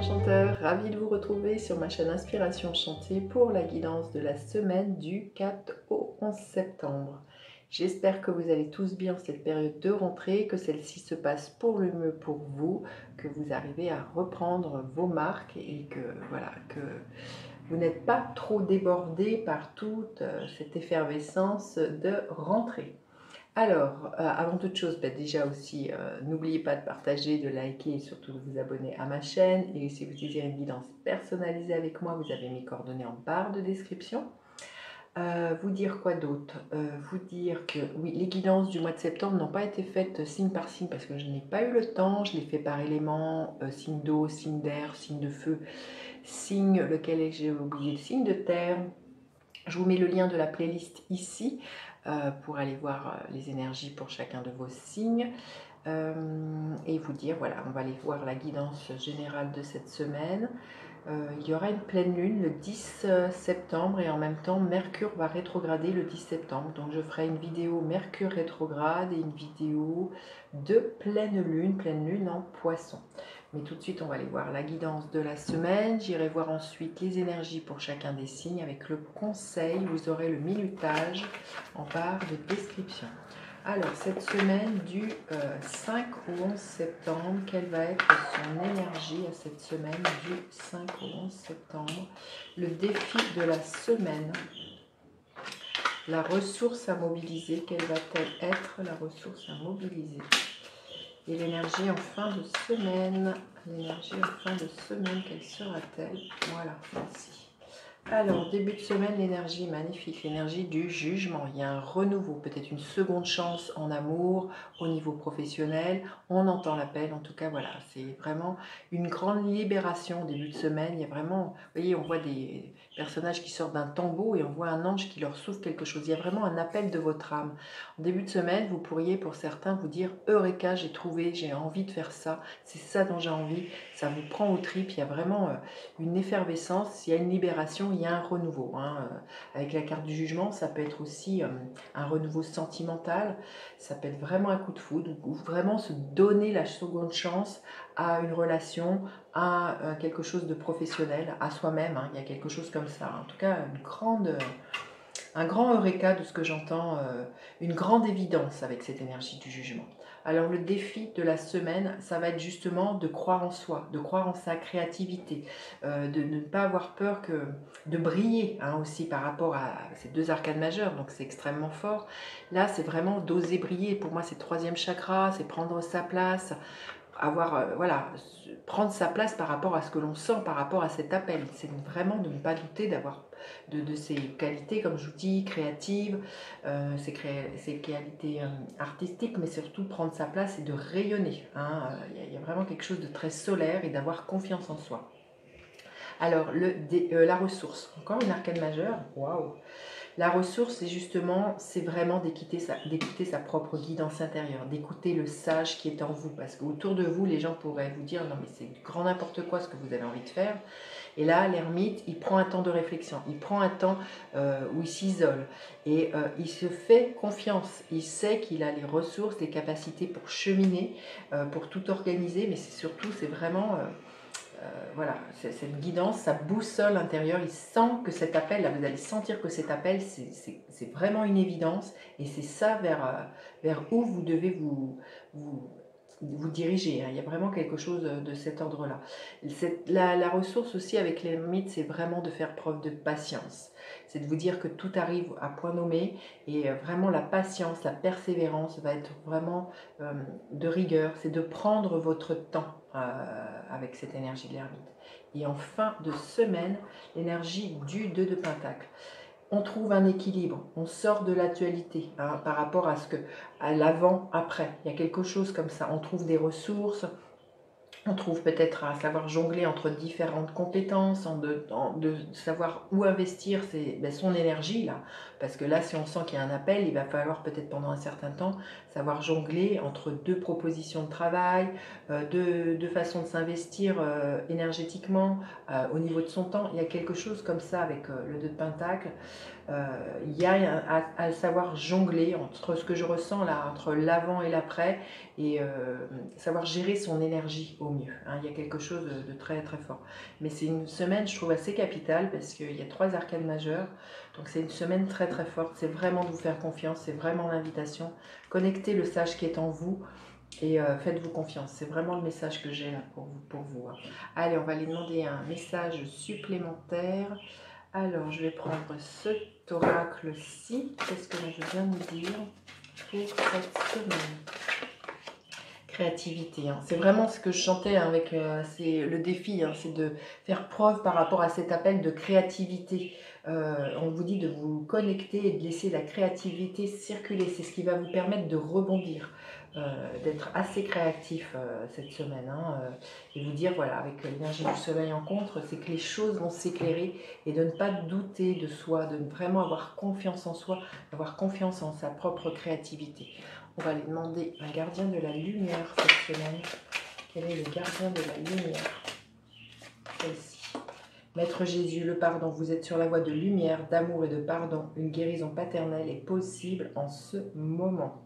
enchanteur, ravie de vous retrouver sur ma chaîne Inspiration Enchantée pour la guidance de la semaine du 4 au 11 septembre. J'espère que vous allez tous bien en cette période de rentrée, que celle-ci se passe pour le mieux pour vous, que vous arrivez à reprendre vos marques et que, voilà, que vous n'êtes pas trop débordés par toute cette effervescence de rentrée. Alors, avant toute chose, déjà aussi, n'oubliez pas de partager, de liker et surtout de vous abonner à ma chaîne. Et si vous désirez une guidance personnalisée avec moi, vous avez mes coordonnées en barre de description. Vous dire quoi d'autre? Vous dire que oui, les guidances du mois de septembre n'ont pas été faites signe par signe parce que je n'ai pas eu le temps. Je les fais par élément, signe d'eau, signe d'air, signe de feu, signe lequel j'ai oublié, le signe de terre. Je vous mets le lien de la playlist ici pour aller voir les énergies pour chacun de vos signes. Et vous dire, voilà, on va aller voir la guidance générale de cette semaine. Il y aura une pleine lune le 10 septembre et en même temps Mercure va rétrograder le 10 septembre. Donc je ferai une vidéo Mercure rétrograde et une vidéo de pleine lune en Poisson. Mais tout de suite on va aller voir la guidance de la semaine. J'irai voir ensuite les énergies pour chacun des signes avec le conseil. Vous aurez le minutage en barre de description. Alors, cette semaine du 5 au 11 septembre, quelle va être son énergie à cette semaine du 5 au 11 septembre? Le défi de la semaine, la ressource à mobiliser, quelle va-t-elle être la ressource à mobiliser? Et l'énergie en fin de semaine, quelle sera-t-elle? Voilà, merci. Alors, début de semaine, l'énergie magnifique, l'énergie du jugement. Il y a un renouveau, peut-être une seconde chance en amour, au niveau professionnel. On entend l'appel, en tout cas, voilà, c'est vraiment une grande libération au début de semaine. Il y a vraiment, vous voyez, on voit des personnages qui sortent d'un tombeau et on voit un ange qui leur souffle quelque chose. Il y a vraiment un appel de votre âme. En début de semaine, vous pourriez, pour certains, vous dire « Eureka, j'ai trouvé, j'ai envie de faire ça, c'est ça dont j'ai envie ». Ça vous prend aux tripes, il y a vraiment une effervescence, il y a une libération, il y a un renouveau. Avec la carte du jugement, ça peut être aussi un renouveau sentimental, ça peut être vraiment un coup de foudre, ou vraiment se donner la seconde chance à une relation, à quelque chose de professionnel, à soi-même. Il y a quelque chose comme ça. En tout cas, un grand eureka de ce que j'entends, une grande évidence avec cette énergie du jugement. Alors le défi de la semaine, ça va être justement de croire en soi, de croire en sa créativité, de ne pas avoir peur de briller aussi par rapport à ces deux arcanes majeures, donc c'est extrêmement fort. Là, c'est vraiment d'oser briller. Pour moi, c'est troisième chakra, c'est prendre sa place, voilà, prendre sa place par rapport à ce que l'on sent, par rapport à cet appel. C'est vraiment de ne pas douter d'avoir de ses qualités, comme je vous dis, créatives, ses qualités artistiques, mais surtout prendre sa place et de rayonner. Il y a vraiment quelque chose de très solaire et d'avoir confiance en soi. Alors, la ressource, encore une arcane majeure, waouh! La ressource, c'est vraiment d'écouter sa propre guidance intérieure, d'écouter le sage qui est en vous. Parce qu'autour de vous, les gens pourraient vous dire « Non, mais c'est grand n'importe quoi ce que vous avez envie de faire ». Et là, l'ermite, il prend un temps de réflexion, il prend un temps où il s'isole. Et il se fait confiance. Il sait qu'il a les ressources, les capacités pour cheminer, pour tout organiser. Mais c'est vraiment... voilà, cette guidance, sa boussole intérieure, il sent que cet appel, là vous allez sentir que cet appel, c'est vraiment une évidence et c'est ça vers où vous devez vous diriger. Il y a vraiment quelque chose de cet ordre-là. La ressource aussi avec les mythes, c'est vraiment de faire preuve de patience. C'est de vous dire que tout arrive à point nommé et vraiment la patience, la persévérance va être vraiment de rigueur. C'est de prendre votre temps avec cette énergie de l'ermite. Et en fin de semaine, l'énergie du 2 de Pentacle. On trouve un équilibre, on sort de l'actualité par rapport à l'avant-après. Il y a quelque chose comme ça, on trouve des ressources, on trouve peut-être à savoir jongler entre différentes compétences, de savoir où investir son énergie, là. Parce que là, si on sent qu'il y a un appel, il va falloir peut-être pendant un certain temps savoir jongler entre deux propositions de travail, deux façons de s'investir énergétiquement au niveau de son temps. Il y a quelque chose comme ça avec le 2 de Pentacle. Il y a à savoir jongler entre ce que je ressens là, entre l'avant et l'après, et savoir gérer son énergie au mieux. Hein. Il y a quelque chose de très très fort. Mais c'est une semaine, je trouve, assez capitale parce qu'il y a 3 arcades majeures. Donc c'est une semaine très très forte. C'est vraiment de vous faire confiance, c'est vraiment l'invitation. Connectez le sage qui est en vous. Et faites-vous confiance, c'est vraiment le message que j'ai là pour vous. Hein. Allez, on va aller demander un message supplémentaire. Alors, je vais prendre cet oracle-ci. Qu'est-ce que je viens de dire pour cette semaine? Créativité. Hein. C'est vraiment ce que je chantais hein, avec c'est le défi, hein, c'est de faire preuve par rapport à cet appel de créativité. On vous dit de vous connecter et de laisser la créativité circuler. C'est ce qui va vous permettre de rebondir, d'être assez créatif cette semaine. Hein, et vous dire, voilà, avec l'énergie du soleil en contre, c'est que les choses vont s'éclairer et de ne pas douter de soi, de vraiment avoir confiance en soi, avoir confiance en sa propre créativité. On va aller demander un gardien de la lumière cette semaine. Quel est le gardien de la lumière? Celle-ci. Maître Jésus, le pardon. Vous êtes sur la voie de lumière, d'amour et de pardon. Une guérison paternelle est possible en ce moment.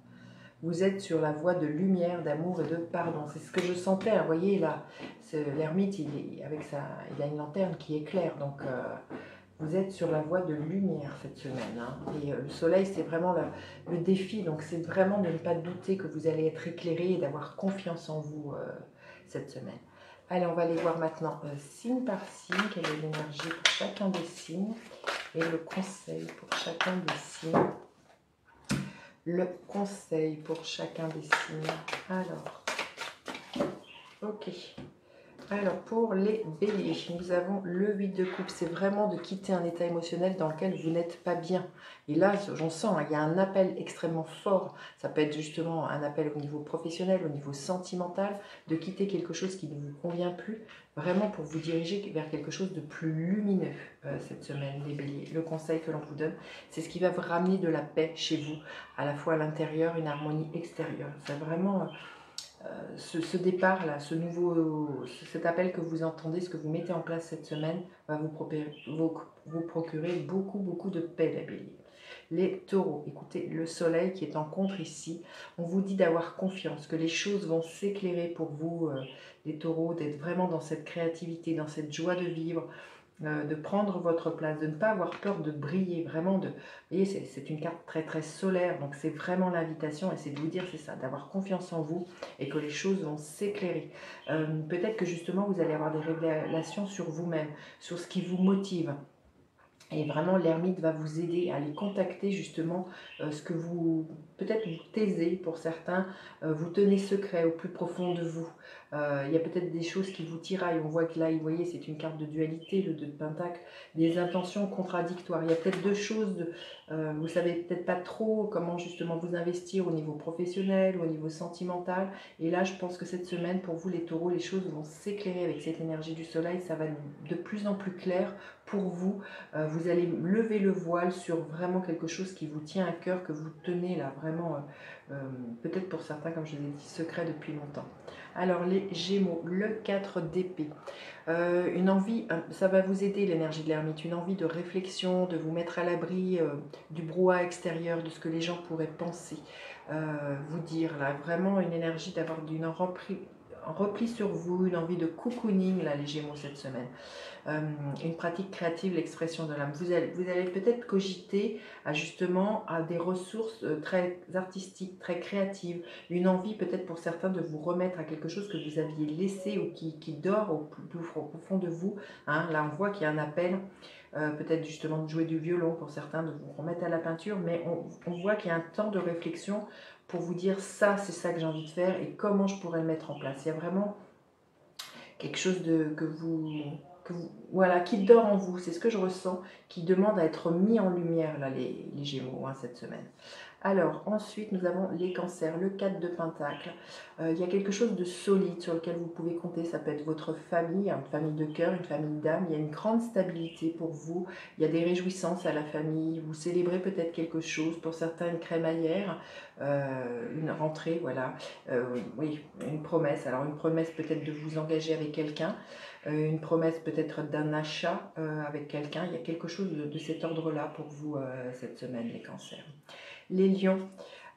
Vous êtes sur la voie de lumière, d'amour et de pardon. C'est ce que je sentais. Vous voyez là, l'ermite, il a une lanterne qui éclaire. Donc, vous êtes sur la voie de lumière cette semaine. Hein. Et le soleil, c'est vraiment le défi. Donc, c'est vraiment de ne pas douter que vous allez être éclairé et d'avoir confiance en vous cette semaine. Allez, on va aller voir maintenant signe par signe. Quelle est l'énergie pour chacun des signes et le conseil pour chacun des signes. Le conseil pour chacun des signes. Alors, ok. Alors, pour les béliers, nous avons le 8 de coupe. C'est vraiment de quitter un état émotionnel dans lequel vous n'êtes pas bien. Et là, j'en sens, hein, il y a un appel extrêmement fort. Ça peut être justement un appel au niveau professionnel, au niveau sentimental, de quitter quelque chose qui ne vous convient plus, vraiment pour vous diriger vers quelque chose de plus lumineux cette semaine, les béliers. Le conseil que l'on vous donne, c'est ce qui va vous ramener de la paix chez vous, à la fois à l'intérieur, une harmonie extérieure. C'est vraiment... ce départ-là, cet appel que vous entendez, ce que vous mettez en place cette semaine, va vous procurer beaucoup de paix, les béliers. Les taureaux, écoutez, le soleil qui est en contre ici, on vous dit d'avoir confiance, que les choses vont s'éclairer pour vous, les taureaux, d'être vraiment dans cette créativité, dans cette joie de vivre, de prendre votre place, de ne pas avoir peur de briller, vraiment de... Vous voyez, c'est une carte très très solaire, donc c'est vraiment l'invitation, et c'est de vous dire, c'est ça, d'avoir confiance en vous, et que les choses vont s'éclairer. Peut-être que justement, vous allez avoir des révélations sur vous-même, sur ce qui vous motive. Et vraiment, l'ermite va vous aider à aller contacter justement ce que vous, peut-être vous taisez pour certains, vous tenez secret au plus profond de vous. Il y a peut-être des choses qui vous tiraillent. On voit que là, vous voyez, c'est une carte de dualité, le 2 de Pentacle, des intentions contradictoires. Il y a peut-être deux choses, vous savez peut-être pas trop comment justement vous investir au niveau professionnel ou au niveau sentimental. Et là, je pense que cette semaine, pour vous les taureaux, les choses vont s'éclairer avec cette énergie du soleil. Ça va de plus en plus clair pour vous. Vous allez lever le voile sur vraiment quelque chose qui vous tient à cœur, que vous tenez là vraiment, peut-être pour certains, comme je l'ai dit, secret depuis longtemps. Alors les Gémeaux, le 4 d'épée. Une envie, ça va vous aider l'énergie de l'ermite, une envie de réflexion, de vous mettre à l'abri du brouhaha extérieur, de ce que les gens pourraient penser, vous dire là, vraiment une énergie d'avoir un repli sur vous, une envie de cocooning là les Gémeaux cette semaine. Une pratique créative, l'expression de l'âme. Vous allez peut-être cogiter justement à des ressources très artistiques, très créatives, une envie peut-être pour certains de vous remettre à quelque chose que vous aviez laissé ou qui dort au fond de vous. Hein. Là, on voit qu'il y a un appel, peut-être justement de jouer du violon pour certains, de vous remettre à la peinture, mais on voit qu'il y a un temps de réflexion pour vous dire ça, c'est ça que j'ai envie de faire et comment je pourrais le mettre en place. Il y a vraiment quelque chose voilà, qui dort en vous, c'est ce que je ressens, qui demande à être mis en lumière, là, les Gémeaux, hein, cette semaine. Alors, ensuite, nous avons les cancers, le 4 de Pentacle. Il y a quelque chose de solide sur lequel vous pouvez compter. Ça peut être votre famille, une famille de cœur, une famille d'âme. Il y a une grande stabilité pour vous. Il y a des réjouissances à la famille. Vous célébrez peut-être quelque chose. Pour certains, une crémaillère, une rentrée, voilà. Oui, une promesse. Alors, une promesse peut-être de vous engager avec quelqu'un. une promesse peut-être d'un achat avec quelqu'un. Il y a quelque chose de cet ordre-là pour vous cette semaine, les cancers. Les lions,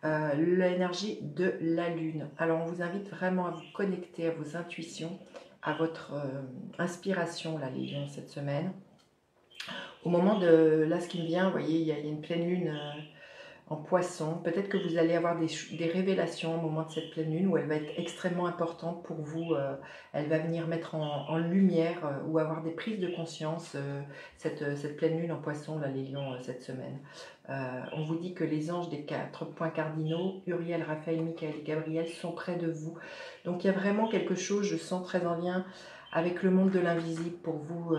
l'énergie de la lune. Alors on vous invite vraiment à vous connecter à vos intuitions, à votre inspiration, là, les lions, cette semaine. Au moment de, là ce qui me vient, vous voyez, il y a une pleine lune en poisson. Peut-être que vous allez avoir des révélations au moment de cette pleine lune où elle va être extrêmement importante pour vous. Elle va venir mettre en lumière ou avoir des prises de conscience, cette pleine lune en poisson, là, les lions, cette semaine. On vous dit que les anges des 4 points cardinaux, Uriel, Raphaël, Michael et Gabriel, sont près de vous. Donc il y a vraiment quelque chose, je sens très en lien avec le monde de l'invisible pour vous.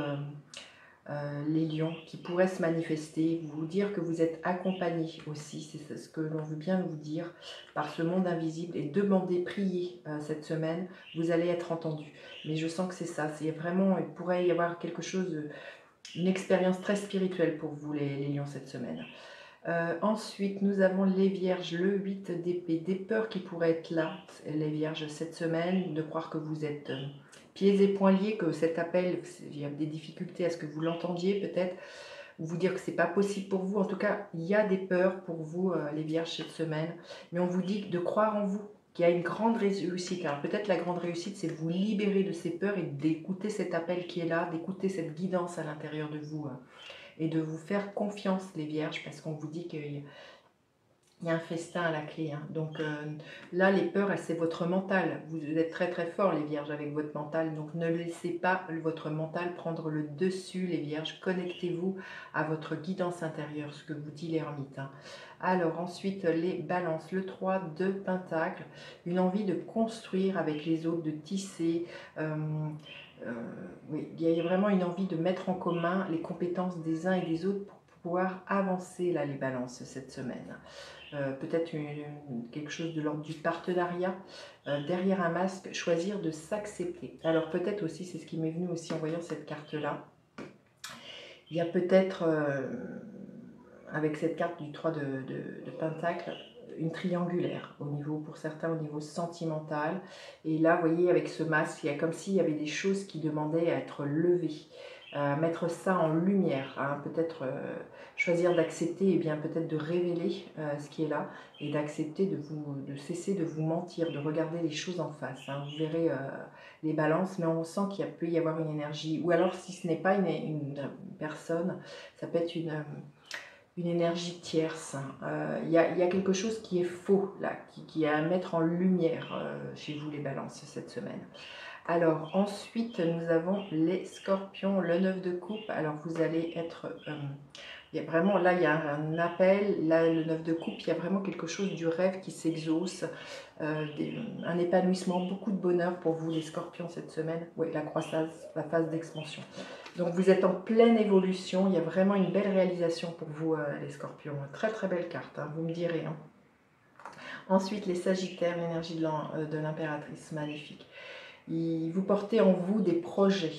Les lions, qui pourraient se manifester, vous dire que vous êtes accompagnés aussi, c'est ce que l'on veut bien vous dire, par ce monde invisible, et demander, prier cette semaine, vous allez être entendu. Mais je sens que c'est ça, c'est vraiment, il pourrait y avoir quelque chose, une expérience très spirituelle pour vous les lions cette semaine. Ensuite, nous avons les vierges, le 8 d'épée, des peurs qui pourraient être là, les vierges, cette semaine, de croire que vous êtes pieds et poings liés, que cet appel, il y a des difficultés à ce que vous l'entendiez peut-être, ou vous dire que c'est pas possible pour vous. En tout cas, il y a des peurs pour vous, les vierges, cette semaine, mais on vous dit de croire en vous, qu'il y a une grande réussite. Alors peut-être la grande réussite, c'est de vous libérer de ces peurs et d'écouter cet appel qui est là, d'écouter cette guidance à l'intérieur de vous. Et de vous faire confiance, les vierges, parce qu'on vous dit qu'il y a un festin à la clé. Hein. Donc là, les peurs, c'est votre mental. Vous êtes très très fort, les vierges, avec votre mental. Donc ne laissez pas votre mental prendre le dessus, les vierges. Connectez-vous à votre guidance intérieure, ce que vous dit l'ermite. Hein. Alors ensuite, les balances. Le 3 de Pentacle, une envie de construire avec les autres, de tisser. Oui, il y a vraiment une envie de mettre en commun les compétences des uns et des autres pour pouvoir avancer, là, les balances, cette semaine. Peut-être quelque chose de l'ordre du partenariat, derrière un masque, choisir de s'accepter. Alors peut-être aussi, c'est ce qui m'est venu aussi en voyant cette carte-là, il y a peut-être, avec cette carte du 3 de Pentacle, une triangulaire au niveau, pour certains, au niveau sentimental. Et là, vous voyez, avec ce masque, il y a comme s'il y avait des choses qui demandaient à être levées. Mettre ça en lumière, hein, peut-être choisir d'accepter et bien peut-être de révéler ce qui est là et d'accepter de cesser de vous mentir, de regarder les choses en face. Hein. Vous verrez les balances, mais on sent qu'il peut y avoir une énergie, ou alors si ce n'est pas une personne, ça peut être une énergie tierce. Il y a quelque chose qui est faux là, qui est à mettre en lumière chez vous les balances cette semaine. Alors ensuite nous avons les scorpions, le 9 de coupe. Alors vous allez être, il y a vraiment, là il y a un appel, là le 9 de coupe, il y a vraiment quelque chose du rêve qui s'exauce, un épanouissement, beaucoup de bonheur pour vous les scorpions cette semaine. Oui, la croissance, la phase d'expansion. Donc vous êtes en pleine évolution, il y a vraiment une belle réalisation pour vous les scorpions. Très très belle carte, hein, vous me direz. Hein. Ensuite les sagittaires, l'énergie de l'impératrice, magnifique. Vous portez en vous des projets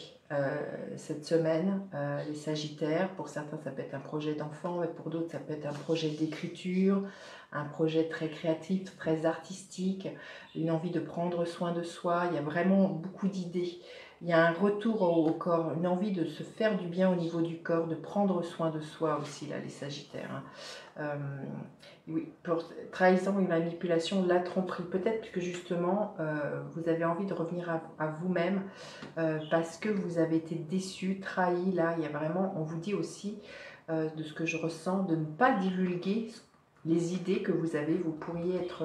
cette semaine, les sagittaires. Pour certains, ça peut être un projet d'enfant, et pour d'autres, ça peut être un projet d'écriture, un projet très créatif, très artistique, une envie de prendre soin de soi. Il y a vraiment beaucoup d'idées. Il y a un retour au corps, une envie de se faire du bien au niveau du corps, de prendre soin de soi aussi, là, les sagittaires. Hein. Oui, pour trahison et manipulation, la tromperie. Peut-être que justement, vous avez envie de revenir à vous-même parce que vous avez été déçu, trahi. Là, il y a vraiment, on vous dit aussi, de ce que je ressens, de ne pas divulguer les idées que vous avez. Vous pourriez être...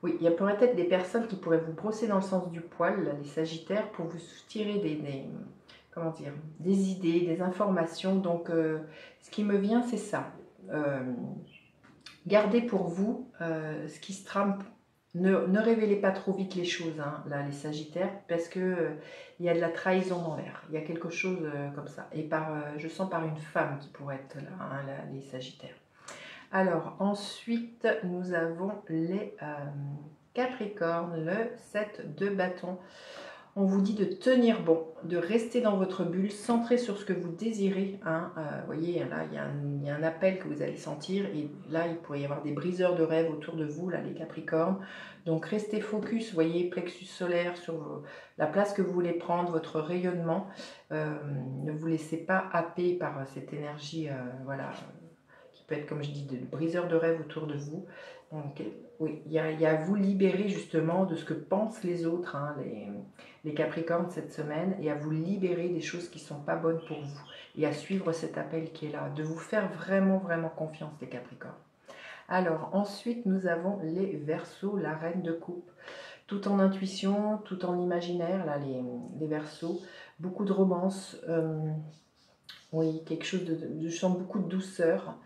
oui, il y a peut-être des personnes qui pourraient vous brosser dans le sens du poil, là, les sagittaires, pour vous tirer comment dire, des idées, des informations. Donc, ce qui me vient, c'est ça. Gardez pour vous ce qui se trame. Ne révélez pas trop vite les choses, hein, là, les sagittaires, parce que il y a de la trahison dans l'air. Il y a quelque chose comme ça. Et je sens par une femme qui pourrait être là, hein, là, les sagittaires. Alors, ensuite, nous avons les capricornes, le 7 de bâton. On vous dit de tenir bon, de rester dans votre bulle, centré sur ce que vous désirez. Hein. Vous voyez, là, il y a un appel que vous allez sentir. Et là, il pourrait y avoir des briseurs de rêves autour de vous, là, les Capricornes. Donc, restez focus, vous voyez, plexus solaire sur la place que vous voulez prendre, votre rayonnement. Ne vous laissez pas happer par cette énergie, voilà, qui peut être, comme je dis, de briseurs de rêves autour de vous. Donc, oui, il y a à vous libérer justement de ce que pensent les autres, hein, les Capricornes cette semaine, et à vous libérer des choses qui ne sont pas bonnes pour vous, et à suivre cet appel qui est là, de vous faire vraiment, vraiment confiance, les Capricornes. Alors, ensuite, nous avons les Verseaux, la reine de coupe. Tout en intuition, tout en imaginaire, là, les Verseaux. Beaucoup de romance, oui, quelque chose je sens beaucoup de douceur.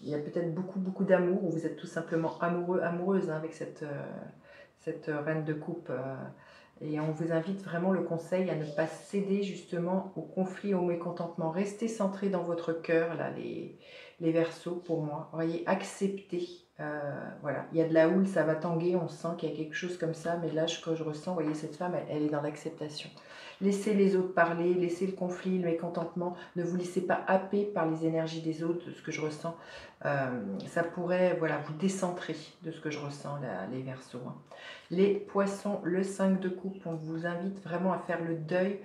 Il y a peut-être beaucoup d'amour, ou vous êtes tout simplement amoureux, amoureuse, hein, avec cette reine de coupe. Et on vous invite vraiment, le conseil, à ne pas céder justement au conflit, au mécontentement. Restez centré dans votre cœur, là, les Verseaux, pour moi. Vous voyez, acceptez. Voilà, il y a de la houle, ça va tanguer, on sent qu'il y a quelque chose comme ça, mais là, que je ressens, vous voyez, cette femme, elle est dans l'acceptation. Laissez les autres parler, laissez le conflit, le mécontentement, ne vous laissez pas happer par les énergies des autres, de ce que je ressens. Ça pourrait, voilà, vous décentrer de ce que je ressens, là, les Verseaux. Hein. Les Poissons, le 5 de coupe, on vous invite vraiment à faire le deuil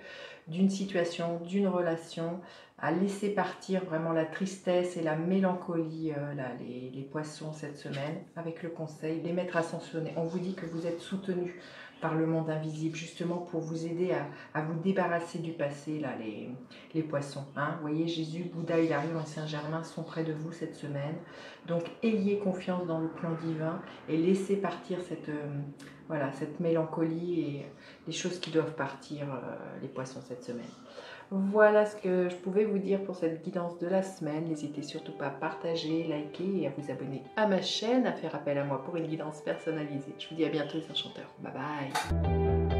d'une situation, d'une relation, à laisser partir vraiment la tristesse et la mélancolie, là, les Poissons cette semaine, avec le conseil, les mettre ascensionnés. On vous dit que vous êtes soutenus par le monde invisible, justement pour vous aider à vous débarrasser du passé, là, les Poissons. Hein. Vous voyez, Jésus, Bouddha, Hilary, l'Ancien Germain sont près de vous cette semaine. Donc, ayez confiance dans le plan divin et laissez partir voilà, cette mélancolie et les choses qui doivent partir, les Poissons cette semaine. Voilà ce que je pouvais vous dire pour cette guidance de la semaine. N'hésitez surtout pas à partager, liker et à vous abonner à ma chaîne, à faire appel à moi pour une guidance personnalisée. Je vous dis à bientôt les enchanteurs. Bye bye.